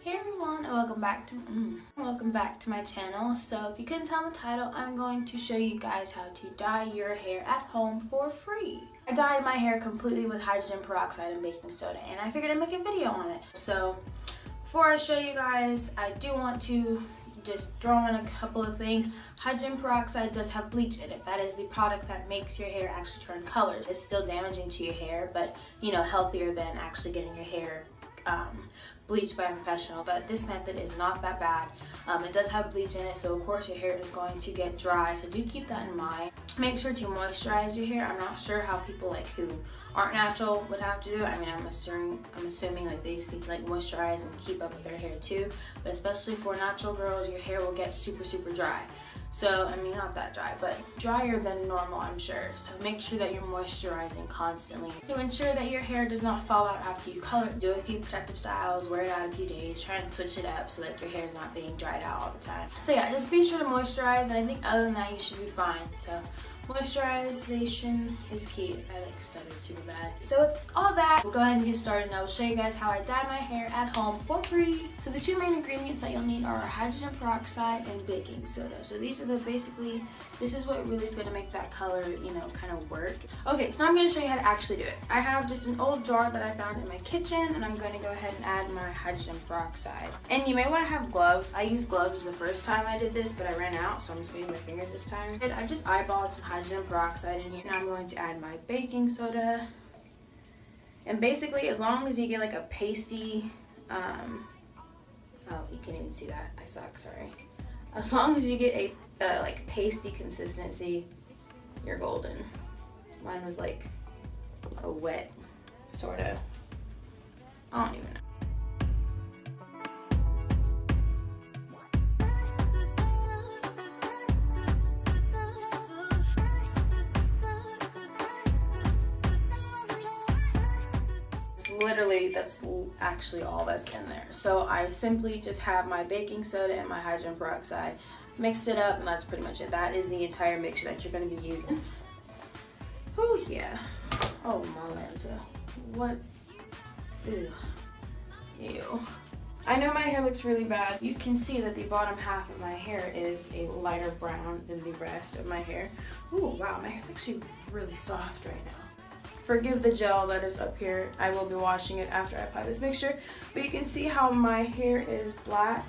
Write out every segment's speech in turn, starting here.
Hey everyone, and welcome back to my channel. So if you couldn't tell in the title, I'm going to show you guys how to dye your hair at home for free. I dyed my hair completely with hydrogen peroxide and baking soda, and I figured I'd make a video on it. So before I show you guys, I do want to just throw in a couple of things. Hydrogen peroxide does have bleach in it. That is the product that makes your hair actually turn colors. It's still damaging to your hair, but healthier than actually getting your hair bleached by a professional. But this method is not that bad. It does have bleach in it, so of course your hair is going to get dry, so do keep that in mind. Make sure to moisturize your hair. I'm not sure how people who aren't natural would have to do it. I mean, I'm assuming they just need to moisturize and keep up with their hair too, but especially for natural girls, your hair will get super dry. So I mean, not that dry, but drier than normal, I'm sure. So make sure that you're moisturizing constantly to ensure that your hair does not fall out after you color it. Do a few protective styles, wear it out a few days, try and switch it up so that your hair is not being dried out all the time. So yeah, just be sure to moisturize, and I think other than that you should be fine. So moisturization is key. I stuttered super bad. So with all that, we'll go ahead and get started, and I will show you guys how I dye my hair at home for free. So the two main ingredients that you'll need are hydrogen peroxide and baking soda. So these are this is what really is going to make that color, kind of work. Okay, so now I'm going to show you how to actually do it. I have just an old jar that I found in my kitchen, and I'm going to go ahead and add my hydrogen peroxide. And you may want to have gloves. I used gloves the first time I did this, but I ran out, so I'm just going to use my fingers this time. And I've just eyeballed some hydrogen peroxide in here. Now I'm going to add my baking soda. And basically, as long as you get a pasty, oh, you can't even see that. I suck, sorry. As long as you get a pasty consistency, you're golden. Mine was a wet sort of, I don't even know. Literally, that's actually all that's in there. So I simply just have my baking soda and my hydrogen peroxide, mixed it up, and that's pretty much it. That is the entire mixture that you're going to be using. Oh yeah. Oh my Lanta. What? Ugh. Ew. I know my hair looks really bad. You can see that the bottom half of my hair is a lighter brown than the rest of my hair. Oh wow, my hair's actually really soft right now. Forgive the gel that is up here. I will be washing it after I apply this mixture. But you can see how my hair is black.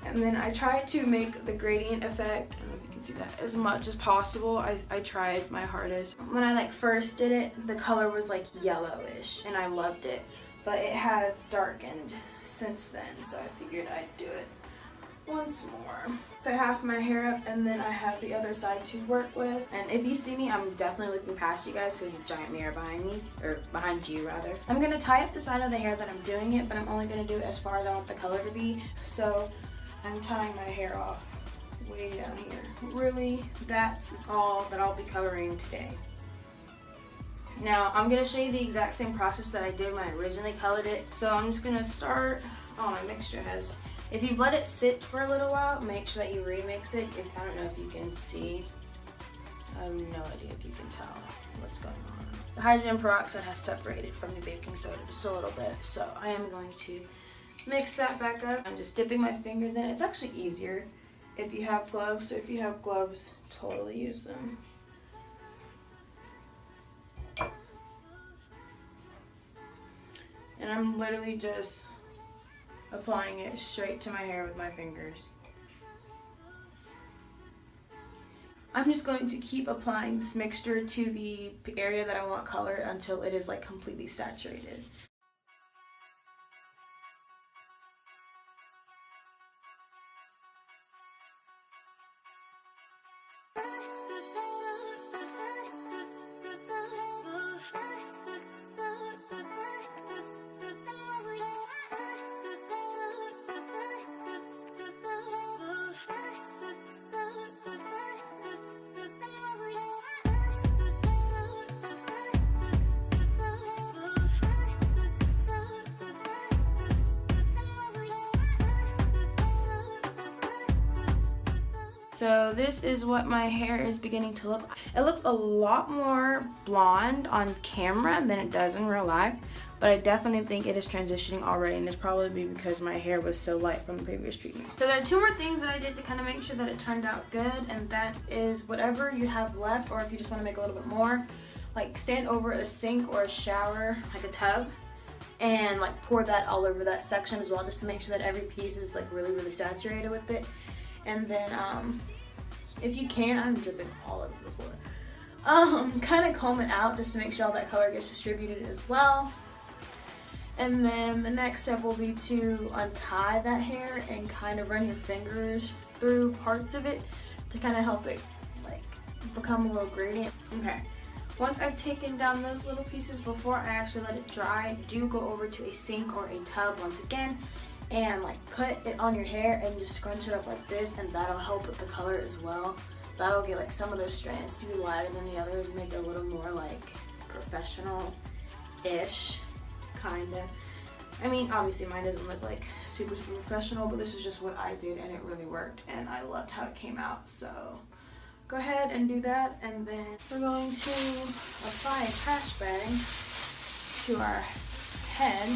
And then I tried to make the gradient effect. I don't know if you can see that, as much as possible. I tried my hardest. When I first did it, the color was yellowish, and I loved it. But it has darkened since then, so I figured I'd do it once more. Put half my hair up, and then I have the other side to work with. And if you see me, I'm definitely looking past you guys. There's a giant mirror behind me, or behind you rather. I'm gonna tie up the side of the hair that I'm doing it, but I'm only gonna do it as far as I want the color to be. So I'm tying my hair off way down here. Really, that is all that I'll be covering today. Now I'm gonna show you the exact same process that I did when I originally colored it. So I'm just gonna start. Oh, my mixture has. If you've let it sit for a little while, make sure that you remix it. I don't know if you can see. I have no idea if you can tell what's going on. The hydrogen peroxide has separated from the baking soda just a little bit, so I am going to mix that back up. I'm just dipping my fingers in it. It's actually easier if you have gloves, so if you have gloves, totally use them. And I'm literally just applying it straight to my hair with my fingers. I'm just going to keep applying this mixture to the area that I want colored until it is completely saturated. So this is what my hair is beginning to look. It looks a lot more blonde on camera than it does in real life, but I definitely think it is transitioning already, and it's probably because my hair was so light from the previous treatment. So there are 2 more things that I did to kind of make sure that it turned out good, and that is whatever you have left, or if you just want to make a little bit more, like stand over a sink or a shower, like a tub, and like pour that all over that section as well, just to make sure that every piece is like really saturated with it. And then if you can, I'm dripping all over the floor, kind of comb it out just to make sure all that color gets distributed as well. And then the next step will be to untie that hair and kind of run your fingers through parts of it to kind of help it like become a little gradient. Okay, once I've taken down those little pieces, before I actually let it dry, do go over to a sink or a tub once again and like put it on your hair and just scrunch it up like this, and that'll help with the color as well. That'll get like some of those strands to be lighter than the others, make it a little more like professional-ish. Kinda. I mean, obviously mine doesn't look like super professional, but this is just what I did and it really worked and I loved how it came out. So go ahead and do that, and then we're going to apply a trash bag to our head.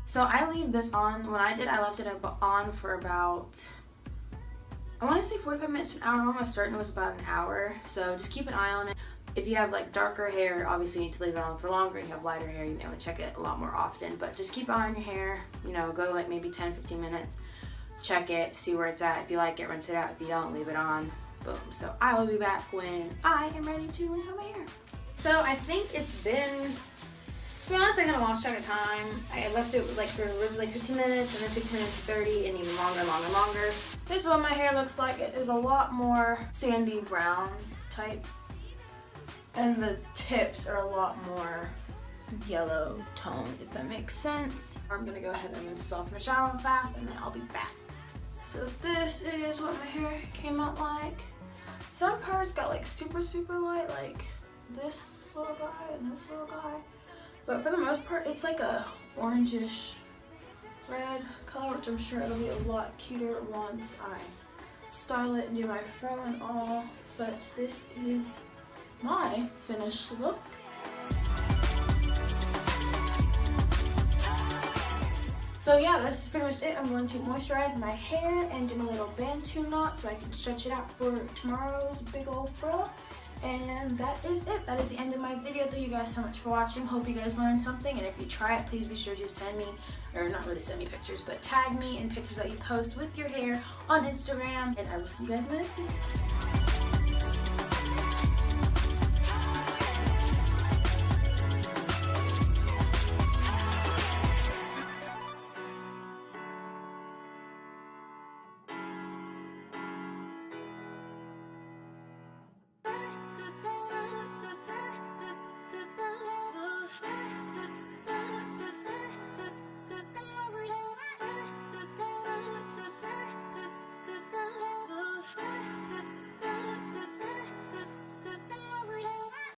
So I leave this on. When I did, I left it on for about, I want to say 45 minutes to an hour. I'm almost certain it was about an hour. So just keep an eye on it. If you have like darker hair, obviously you need to leave it on for longer, and you have lighter hair, you may want to check it a lot more often. But just keep an eye on your hair, you know, go like maybe 10-15 minutes, check it, see where it's at. If you like it, rinse it out. If you don't, leave it on. Boom. So I will be back when I am ready to rinse out my hair. So I think it's been, to be honest, I kind of lost track of time. I left it like for originally 15 minutes, and then 15 minutes to 30, and even longer. This is what my hair looks like. It is a lot more sandy brown type, and the tips are a lot more yellow toned, if that makes sense. I'm gonna go ahead and rinse this off in the shower fast, and then I'll be back. So this is what my hair came out like. Some parts got like super light, like this little guy and this little guy. But for the most part, it's like a orangish red color, which I'm sure it'll be a lot cuter once I style it and do my fro and all. But this is my finished look. So yeah, that's pretty much it. I'm going to moisturize my hair and do a little bantu knot so I can stretch it out for tomorrow's big old fro. And that is it. That is the end of my video. Thank you guys so much for watching. Hope you guys learned something. And if you try it, please be sure to send me, or not really send me pictures, but tag me in pictures that you post with your hair on Instagram. And I will see you guys in my next video.